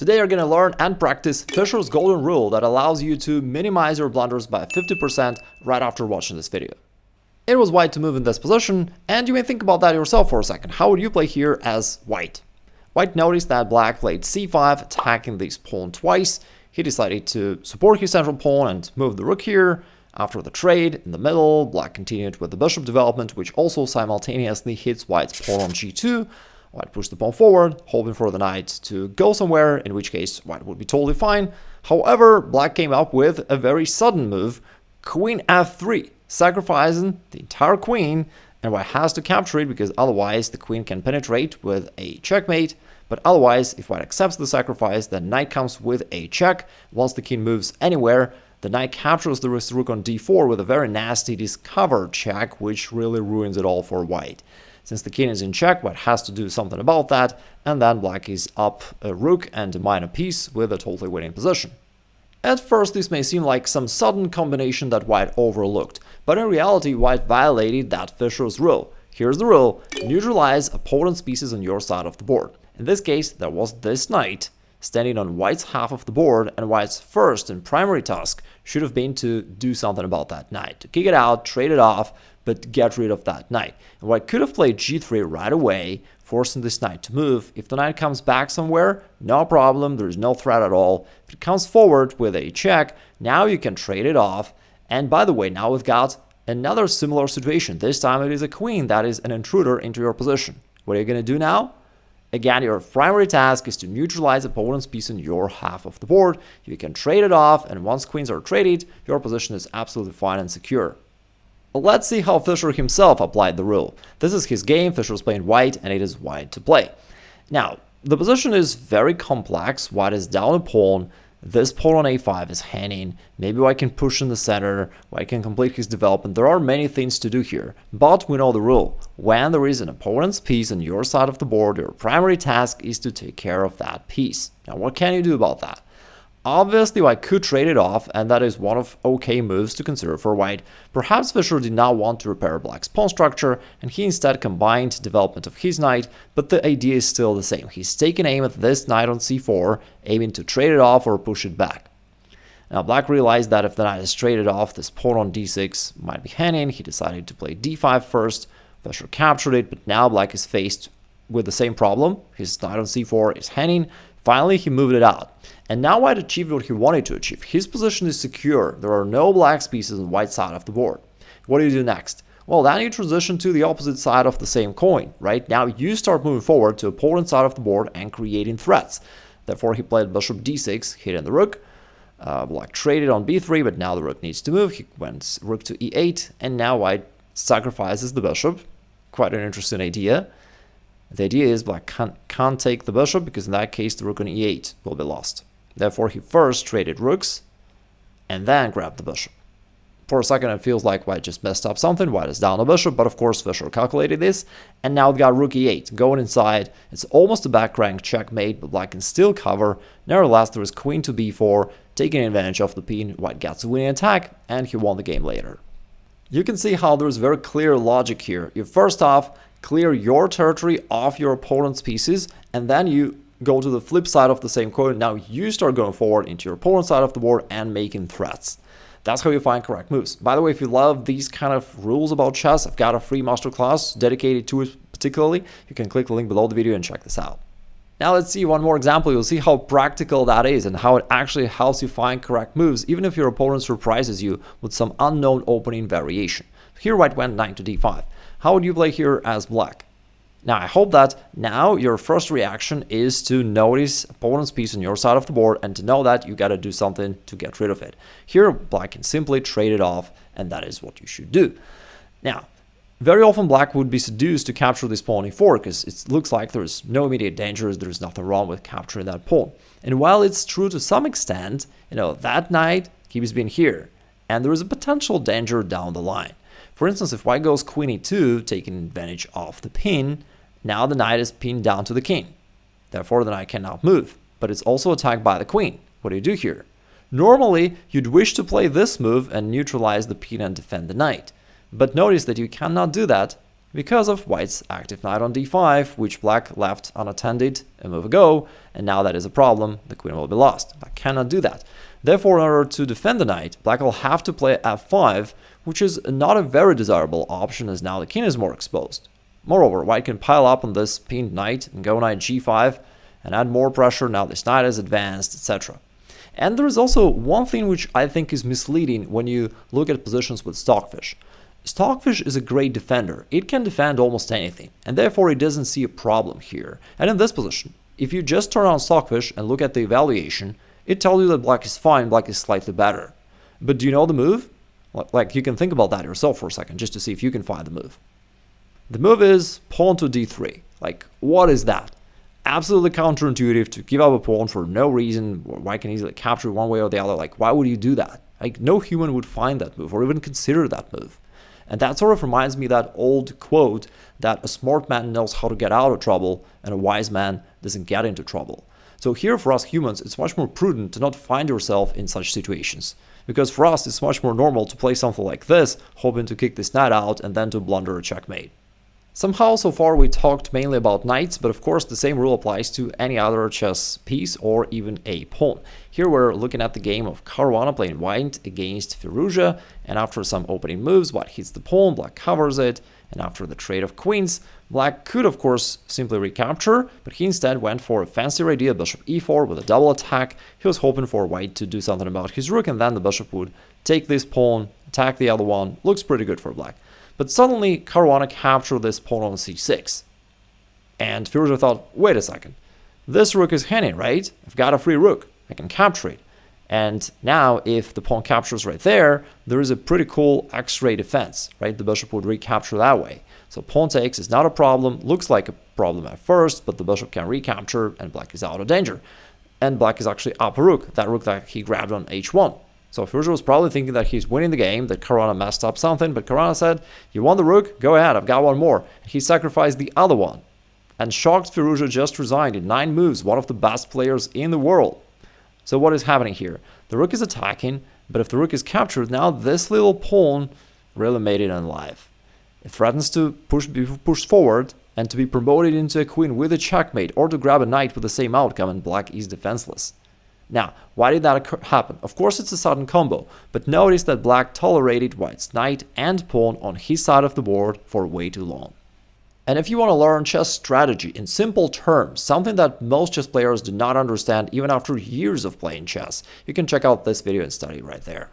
Today you're going to learn and practice Fischer's golden rule that allows you to minimize your blunders by 50% right after watching this video. It was white to move in this position, and you may think about that yourself for a second. How would you play here as white? White noticed that black played c5, attacking this pawn twice. He decided to support his central pawn and move the rook here. After the trade in the middle, black continued with the bishop development, which also simultaneously hits white's pawn on g2. White pushed the pawn forward, hoping for the knight to go somewhere, in which case white would be totally fine. However, black came up with a very sudden move, queen f3, sacrificing the entire queen, and white has to capture it because otherwise the queen can penetrate with a checkmate. But otherwise, if white accepts the sacrifice, then knight comes with a check. Once the king moves anywhere, the knight captures the rook on d4 with a very nasty discover check, which really ruins it all for white. Since the king is in check, white has to do something about that, and then black is up a rook and a minor piece with a totally winning position. At first, this may seem like some sudden combination that white overlooked, but in reality, white violated that Fischer's rule. Here's the rule: neutralize opponent's pieces on your side of the board. In this case, there was this knight standing on white's half of the board, and white's first and primary task should have been to do something about that knight, to kick it out, trade it off, but get rid of that knight. And white could have played g3 right away, forcing this knight to move. If the knight comes back somewhere, no problem, there's no threat at all. If it comes forward with a check, now you can trade it off. And by the way, now we've got another similar situation. This time it is a queen that is an intruder into your position. What are you going to do now? Again, your primary task is to neutralize opponent's piece on your half of the board. You can trade it off, and once queens are traded, your position is absolutely fine and secure. But let's see how Fischer himself applied the rule. This is his game. Fischer is playing white, and it is white to play. Now, the position is very complex. White is down a pawn. This pawn on a5 is hanging. Maybe white can push in the center. White can complete his development. There are many things to do here. But we know the rule. When there is an opponent's piece on your side of the board, your primary task is to take care of that piece. Now, what can you do about that? Obviously, white could trade it off, and that is one of okay moves to consider for white. Perhaps Fischer did not want to repair black's pawn structure, and he instead combined development of his knight, but the idea is still the same. He's taking aim at this knight on c4, aiming to trade it off or push it back. Now, black realized that if the knight is traded off, this pawn on d6 might be hanging. He decided to play d5 first. Fischer captured it, but now black is faced with the same problem. His knight on c4 is hanging. Finally, he moved it out. And now white achieved what he wanted to achieve. His position is secure. There are no black pieces on white's side of the board. What do you do next? Well, then you transition to the opposite side of the same coin, right? Now you start moving forward to opponent's side of the board and creating threats. Therefore, he played bishop d6, hitting the rook. Black traded on b3, but now the rook needs to move. He went rook to e8, and now white sacrifices the bishop. Quite an interesting idea. The idea is black can't take the bishop, because in that case the rook on e8 will be lost. Therefore, he first traded rooks and then grabbed the bishop. For a second, it feels like white just messed up something. White is down a bishop, but of course Fischer calculated this, and now we've got rook e8 going inside. It's almost a back rank checkmate, but black can still cover. Nevertheless, there is queen to b4, taking advantage of the pin. White gets a winning attack, and he won the game later. You can see how there is very clear logic here. You first off clear your territory off your opponent's pieces, and then you go to the flip side of the same coin. Now you start going forward into your opponent's side of the board and making threats. That's how you find correct moves. By the way, if you love these kind of rules about chess, I've got a free masterclass dedicated to it particularly. You can click the link below the video and check this out. Now let's see one more example. You'll see how practical that is and how it actually helps you find correct moves, even if your opponent surprises you with some unknown opening variation. Here white went knight to d5. How would you play here as black? Now, I hope that now your first reaction is to notice opponent's piece on your side of the board and to know that you got to do something to get rid of it. Here, black can simply trade it off, and that is what you should do. Now, very often black would be seduced to capture this pawn e4 because it looks like there's no immediate danger, there's nothing wrong with capturing that pawn. And while it's true to some extent, that knight keeps being here, and there is a potential danger down the line. For instance, if white goes queen e2, taking advantage of the pin, now the knight is pinned down to the king. Therefore, the knight cannot move, but it's also attacked by the queen. What do you do here? Normally, you'd wish to play this move and neutralize the pin and defend the knight. But notice that you cannot do that because of white's active knight on d5, which black left unattended a move ago, and now that is a problem, the queen will be lost. Black cannot do that. Therefore, in order to defend the knight, black will have to play f5, which is not a very desirable option as now the king is more exposed. Moreover, white can pile up on this pinned knight and go knight g5 and add more pressure, now this knight is advanced, etc. And there is also one thing which I think is misleading when you look at positions with Stockfish. Stockfish is a great defender. It can defend almost anything, and therefore it doesn't see a problem here. And in this position, if you just turn on Stockfish and look at the evaluation, it tells you that black is fine, black is slightly better. But do you know the move? Like, you can think about that yourself for a second, just to see if you can find the move. The move is pawn to d3. Like, what is that? Absolutely counterintuitive to give up a pawn for no reason, or white can easily capture one way or the other. Like, why would you do that? Like, no human would find that move or even consider that move. And that sort of reminds me of that old quote that a smart man knows how to get out of trouble and a wise man doesn't get into trouble. So here for us humans, it's much more prudent to not find yourself in such situations. Because for us, it's much more normal to play something like this, hoping to kick this knight out and then to blunder a checkmate. Somehow, so far we talked mainly about knights, but of course the same rule applies to any other chess piece or even a pawn. Here we're looking at the game of Caruana playing white against Firouzja, and after some opening moves, white hits the pawn, black covers it, and after the trade of queens, black could of course simply recapture, but he instead went for a fancier idea, bishop e4 with a double attack. He was hoping for white to do something about his rook, and then the bishop would take this pawn, attack the other one. Looks pretty good for black. But suddenly, Caruana captured this pawn on c6. And Firouzja thought, wait a second, this rook is hanging, right? I've got a free rook, I can capture it. And now, if the pawn captures right there, there is a pretty cool x-ray defense, right? The bishop would recapture that way. So pawn takes is not a problem, looks like a problem at first, but the bishop can recapture and black is out of danger. And black is actually up a rook, that rook that he grabbed on h1. So Firouzja was probably thinking that he's winning the game, that Caruana messed up something, but Caruana said, you won the rook, go ahead, I've got one more. He sacrificed the other one. And shocked Firouzja just resigned in 9 moves, one of the best players in the world. So what is happening here? The rook is attacking, but if the rook is captured, now this little pawn really made it unalive. It threatens to be pushed forward and to be promoted into a queen with a checkmate, or to grab a knight with the same outcome, and black is defenseless. Now, why did that happen? Of course it's a sudden combo, but notice that black tolerated white's knight and pawn on his side of the board for way too long. And if you want to learn chess strategy in simple terms, something that most chess players do not understand even after years of playing chess, you can check out this video and study right there.